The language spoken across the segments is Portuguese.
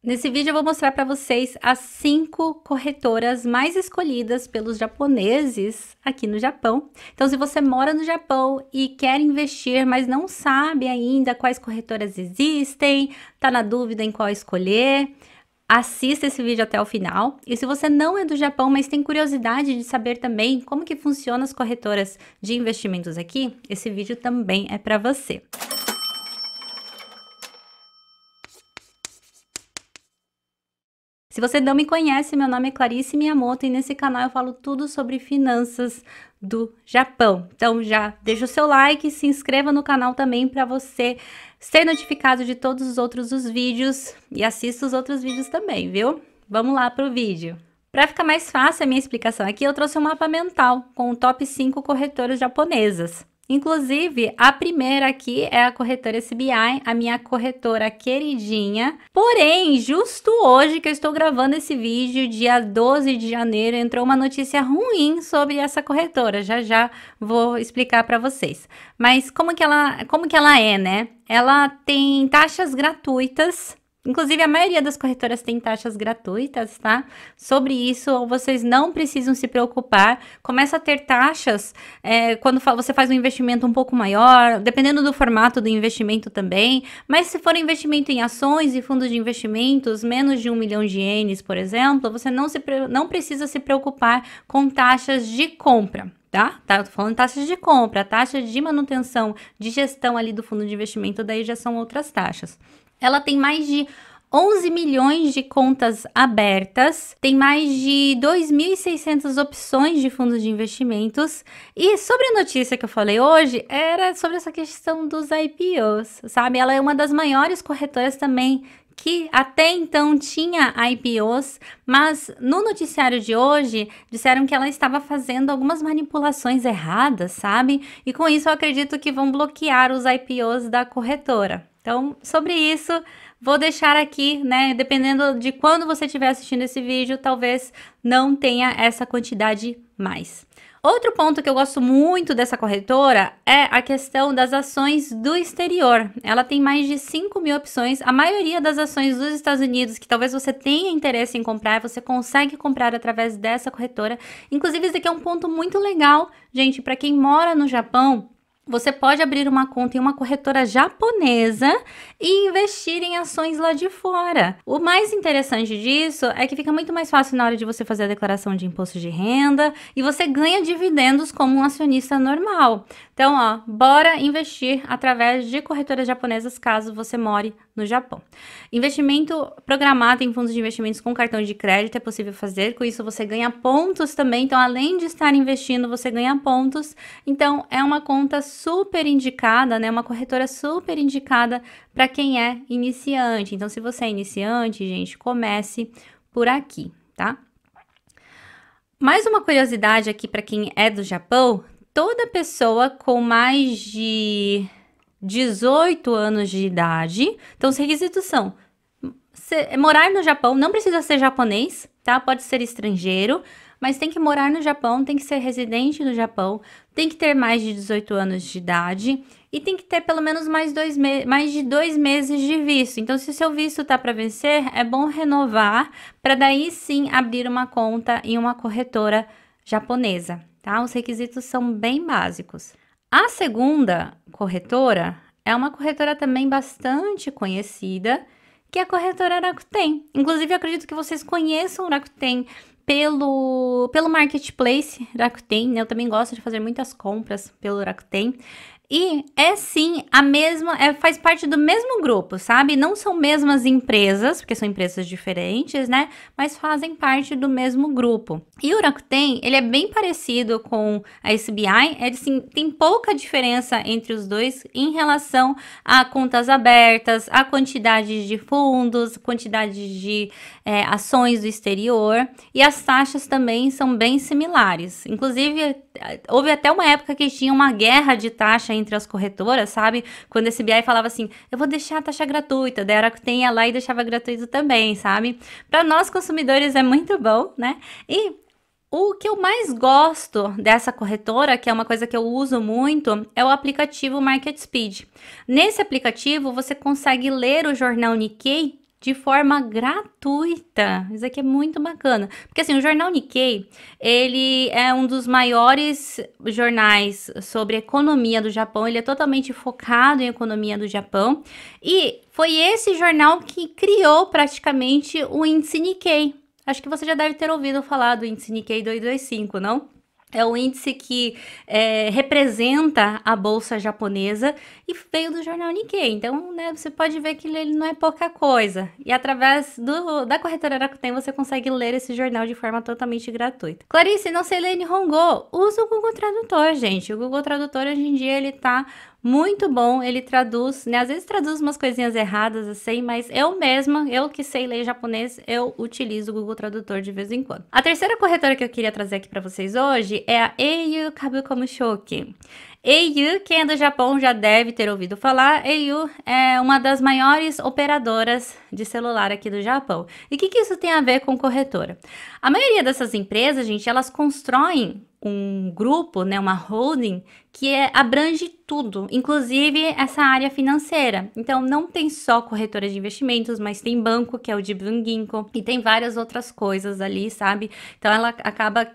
Nesse vídeo eu vou mostrar para vocês as 5 corretoras mais escolhidas pelos japoneses aqui no Japão. Então, se você mora no Japão e quer investir, mas não sabe ainda quais corretoras existem, tá na dúvida em qual escolher, assista esse vídeo até o final. E se você não é do Japão, mas tem curiosidade de saber também como que funcionam as corretoras de investimentos aqui, esse vídeo também é para você. Se você não me conhece, meu nome é Clarice Miyamoto e nesse canal eu falo tudo sobre finanças do Japão. Então já deixa o seu like, se inscreva no canal também para você ser notificado de todos os outros vídeos e assista os outros vídeos também, viu? Vamos lá para o vídeo. Para ficar mais fácil a minha explicação aqui, eu trouxe um mapa mental com o top 5 corretoras japonesas. Inclusive, a primeira aqui é a corretora SBI, a minha corretora queridinha. Porém, justo hoje que eu estou gravando esse vídeo, dia 12 de janeiro, entrou uma notícia ruim sobre essa corretora. Já já vou explicar para vocês. Mas como que ela é, né? Ela tem taxas gratuitas. Inclusive, a maioria das corretoras tem taxas gratuitas, tá? Sobre isso, vocês não precisam se preocupar. Começa a ter taxas quando você faz um investimento um pouco maior, dependendo do formato do investimento também. Mas se for investimento em ações e fundos de investimentos, menos de 1 milhão de ienes, por exemplo, você não precisa se preocupar com taxas de compra. Tá? Tô falando taxas de compra, taxa de manutenção, de gestão ali do fundo de investimento, daí já são outras taxas. Ela tem mais de 11 milhões de contas abertas, tem mais de 2.600 opções de fundos de investimentos. E sobre a notícia que eu falei hoje, era sobre essa questão dos IPOs, sabe? Ela é uma das maiores corretoras também que até então tinha IPOs, mas no noticiário de hoje disseram que ela estava fazendo algumas manipulações erradas, sabe? E com isso eu acredito que vão bloquear os IPOs da corretora. Então, sobre isso, vou deixar aqui, né? Dependendo de quando você estiver assistindo esse vídeo, talvez não tenha essa quantidade mais. Outro ponto que eu gosto muito dessa corretora é a questão das ações do exterior. Ela tem mais de 5 mil opções. A maioria das ações dos Estados Unidos, que talvez você tenha interesse em comprar, você consegue comprar através dessa corretora. Inclusive, esse aqui é um ponto muito legal, gente, para quem mora no Japão. Você pode abrir uma conta em uma corretora japonesa e investir em ações lá de fora. O mais interessante disso é que fica muito mais fácil na hora de você fazer a declaração de imposto de renda e você ganha dividendos como um acionista normal. Então, ó, bora investir através de corretoras japonesas caso você more no Japão. Investimento programado em fundos de investimentos com cartão de crédito é possível fazer, com isso você ganha pontos também. Então, além de estar investindo, você ganha pontos. Então, é uma conta super indicada, né? Uma corretora super indicada para quem é iniciante. Então, se você é iniciante, gente, comece por aqui, tá? Mais uma curiosidade aqui para quem é do Japão: toda pessoa com mais de 18 anos de idade, então os requisitos são morar no Japão, não precisa ser japonês, tá? Pode ser estrangeiro, mas tem que morar no Japão, tem que ser residente no Japão, tem que ter mais de 18 anos de idade e tem que ter pelo menos mais de 2 meses de visto. Então, se o seu visto tá para vencer, é bom renovar para daí sim abrir uma conta em uma corretora japonesa, tá? Os requisitos são bem básicos. A segunda corretora é uma corretora também bastante conhecida, que é a corretora Rakuten. Inclusive, eu acredito que vocês conheçam o Rakuten pelo Marketplace Rakuten, né? Eu também gosto de fazer muitas compras pelo Rakuten. E é sim a mesma, faz parte do mesmo grupo, sabe? Não são mesmas empresas, porque são empresas diferentes, né? Mas fazem parte do mesmo grupo. E o Rakuten, ele é bem parecido com a SBI, ele sim, tem pouca diferença entre os dois em relação a contas abertas, a quantidade de fundos, quantidade de ações do exterior, e as taxas também são bem similares. Inclusive, houve até uma época que tinha uma guerra de taxa entre as corretoras, sabe? Quando a SBI falava assim, eu vou deixar a taxa gratuita, daí a Rakuten ia lá e deixava gratuito também, sabe? Para nós consumidores é muito bom, né? E o que eu mais gosto dessa corretora, que é uma coisa que eu uso muito, é o aplicativo MarketSpeed. Nesse aplicativo, você consegue ler o jornal Nikkei de forma gratuita. Isso aqui é muito bacana. Porque assim, o jornal Nikkei, ele é um dos maiores jornais sobre economia do Japão. Ele é totalmente focado em economia do Japão. E foi esse jornal que criou praticamente o índice Nikkei. Acho que você já deve ter ouvido falar do índice Nikkei 225, não? É o índice que representa a bolsa japonesa e veio do jornal Nikkei. Então, né, você pode ver que ele não é pouca coisa. E através da corretora Rakuten você consegue ler esse jornal de forma totalmente gratuita. Clarice, não sei ler Nihongo. Usa o Google Tradutor, gente. O Google Tradutor hoje em dia ele tá muito bom, ele traduz, né? Às vezes traduz umas coisinhas erradas assim, mas eu mesma, eu que sei ler japonês, eu utilizo o Google Tradutor de vez em quando. A terceira corretora que eu queria trazer aqui para vocês hoje é a Au Kabukomu Shoki. Au, quem é do Japão já deve ter ouvido falar. Au é uma das maiores operadoras de celular aqui do Japão. E o que isso tem a ver com corretora? A maioria dessas empresas, gente, elas constroem um grupo, né, uma holding que abrange tudo, inclusive essa área financeira. Então, não tem só corretora de investimentos, mas tem banco, que é o Jibun Ginko, e tem várias outras coisas ali, sabe? Então, ela acaba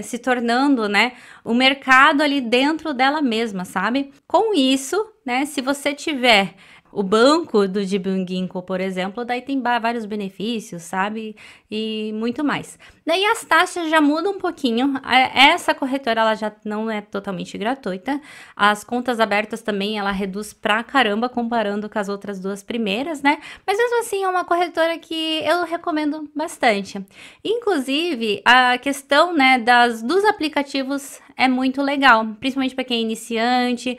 se tornando, né, o mercado ali dentro dela mesma, sabe? Com isso, né, se você tiver o banco do Jibun Ginko, por exemplo, daí tem vários benefícios, sabe? E muito mais. Daí as taxas já mudam um pouquinho. Essa corretora, ela já não é totalmente gratuita. As contas abertas também, ela reduz pra caramba comparando com as outras duas primeiras, né? Mas mesmo assim, é uma corretora que eu recomendo bastante. Inclusive, a questão, né, dos aplicativos é muito legal, principalmente para quem é iniciante,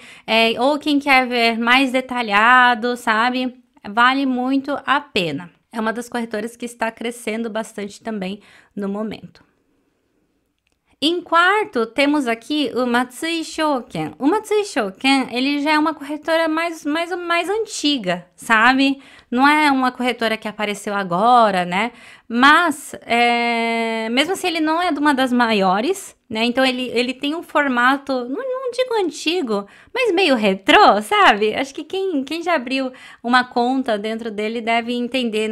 ou quem quer ver mais detalhado, sabe? Vale muito a pena. É uma das corretoras que está crescendo bastante também no momento. Em quarto, temos aqui o Matsui Shoken. O Matsui Shoken, ele já é uma corretora mais antiga, sabe? Não é uma corretora que apareceu agora, né? Mas, mesmo assim, ele não é uma das maiores, né? Então, ele tem um formato, não digo antigo, mas meio retrô, sabe? Acho que quem já abriu uma conta dentro dele deve entender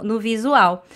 no visual.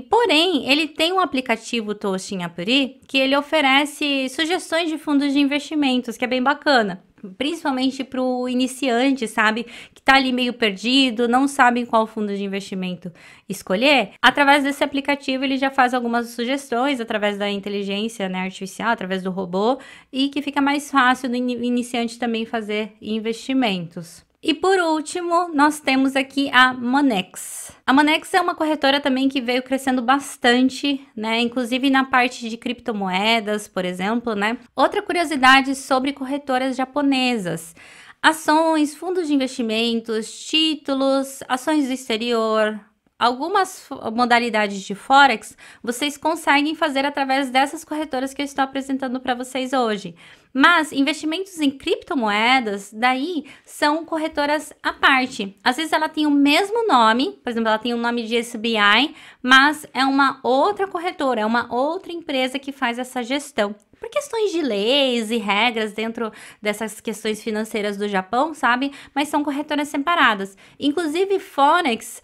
Porém, ele tem um aplicativo Toshin Apuri que ele oferece sugestões de fundos de investimentos, que é bem bacana. Principalmente para o iniciante, sabe? Que tá ali meio perdido, não sabe qual fundo de investimento escolher. Através desse aplicativo, ele já faz algumas sugestões através da inteligência, né, artificial, através do robô, e que fica mais fácil do iniciante também fazer investimentos. E por último, nós temos aqui a Monex. A Monex é uma corretora também que veio crescendo bastante, né? Inclusive na parte de criptomoedas, por exemplo, né? Outra curiosidade sobre corretoras japonesas. Ações, fundos de investimentos, títulos, ações do exterior, algumas modalidades de Forex, vocês conseguem fazer através dessas corretoras que eu estou apresentando para vocês hoje. Mas investimentos em criptomoedas, daí são corretoras à parte. Às vezes ela tem o mesmo nome, por exemplo, ela tem o nome de SBI, mas é uma outra corretora, é uma outra empresa que faz essa gestão. Por questões de leis e regras dentro dessas questões financeiras do Japão, sabe? Mas são corretoras separadas. Inclusive, Forex,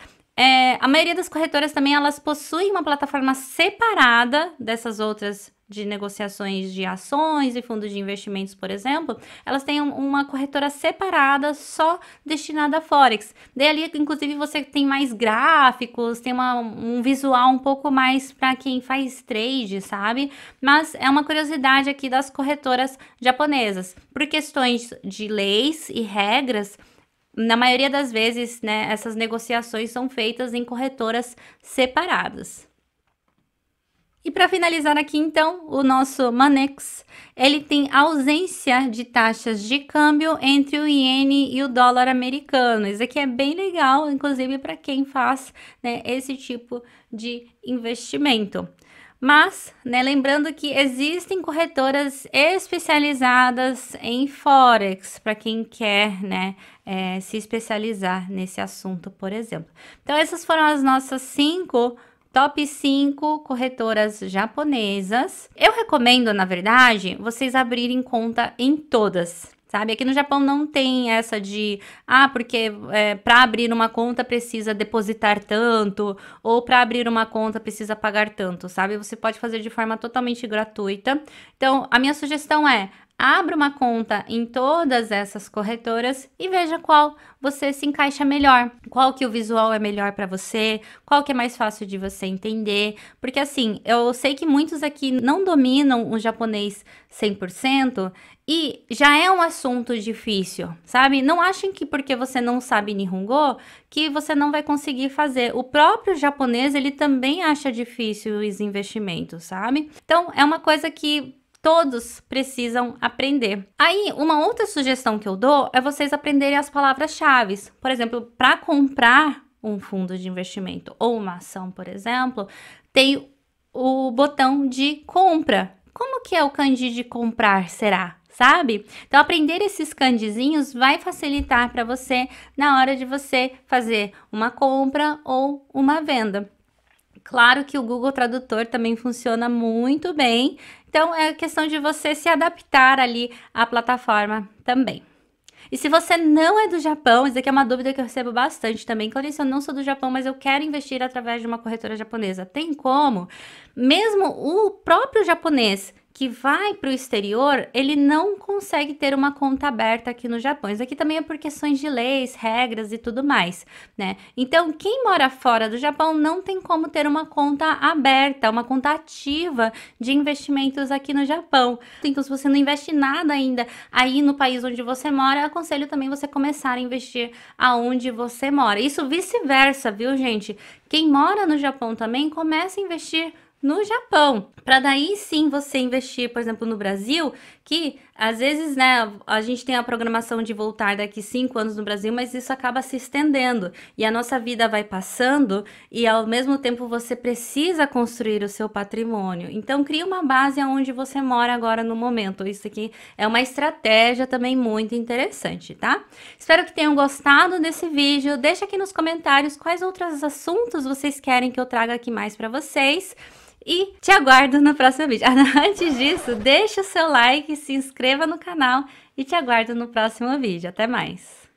a maioria das corretoras também, elas possuem uma plataforma separada dessas outras de negociações de ações e fundos de investimentos, por exemplo. Elas têm uma corretora separada só destinada a Forex. Daí ali, inclusive, você tem mais gráficos, tem um visual um pouco mais para quem faz trade, sabe? Mas é uma curiosidade aqui das corretoras japonesas. Por questões de leis e regras, na maioria das vezes, né, essas negociações são feitas em corretoras separadas. E para finalizar aqui, então, o nosso Monex, ele tem ausência de taxas de câmbio entre o iene e o dólar americano. Isso aqui é bem legal, inclusive para quem faz, né, esse tipo de investimento. Mas, né, lembrando que existem corretoras especializadas em Forex, para quem quer, né, se especializar nesse assunto, por exemplo. Então, essas foram as nossas top 5 corretoras japonesas. Eu recomendo, na verdade, vocês abrirem conta em todas, sabe? Aqui no Japão não tem essa de, porque para abrir uma conta precisa depositar tanto, ou para abrir uma conta precisa pagar tanto, sabe? Você pode fazer de forma totalmente gratuita. Então, a minha sugestão é, abra uma conta em todas essas corretoras e veja qual você se encaixa melhor, qual que o visual é melhor para você, qual que é mais fácil de você entender, porque assim, eu sei que muitos aqui não dominam o japonês 100% e já é um assunto difícil, sabe? Não achem que porque você não sabe Nihongo, que você não vai conseguir fazer. O próprio japonês, ele também acha difícil os investimentos, sabe? Então, é uma coisa que todos precisam aprender. Aí, uma outra sugestão que eu dou é vocês aprenderem as palavras-chave. Por exemplo, para comprar um fundo de investimento ou uma ação, por exemplo, tem o botão de compra. Como que é o kanji de comprar, será? Sabe? Então, aprender esses kanjizinhos vai facilitar para você na hora de você fazer uma compra ou uma venda. Claro que o Google Tradutor também funciona muito bem, então é questão de você se adaptar ali à plataforma também. E se você não é do Japão, isso aqui é uma dúvida que eu recebo bastante também. Clarice, eu não sou do Japão, mas eu quero investir através de uma corretora japonesa. Tem como? Mesmo o próprio japonês que vai para o exterior, ele não consegue ter uma conta aberta aqui no Japão. Isso aqui também é por questões de leis, regras e tudo mais, né? Então, quem mora fora do Japão não tem como ter uma conta aberta, uma conta ativa de investimentos aqui no Japão. Então, se você não investe nada ainda aí no país onde você mora, aconselho também você começar a investir aonde você mora. Isso vice-versa, viu, gente? Quem mora no Japão também começa a investir no Japão, para daí sim você investir, por exemplo, no Brasil, que às vezes, né, a gente tem a programação de voltar daqui 5 anos no Brasil, mas isso acaba se estendendo e a nossa vida vai passando e ao mesmo tempo você precisa construir o seu patrimônio. Então, cria uma base aonde você mora agora no momento. Isso aqui é uma estratégia também muito interessante, tá? Espero que tenham gostado desse vídeo. Deixa aqui nos comentários quais outros assuntos vocês querem que eu traga aqui mais para vocês. E te aguardo no próximo vídeo. Antes disso, deixa o seu like, se inscreva no canal e te aguardo no próximo vídeo. Até mais!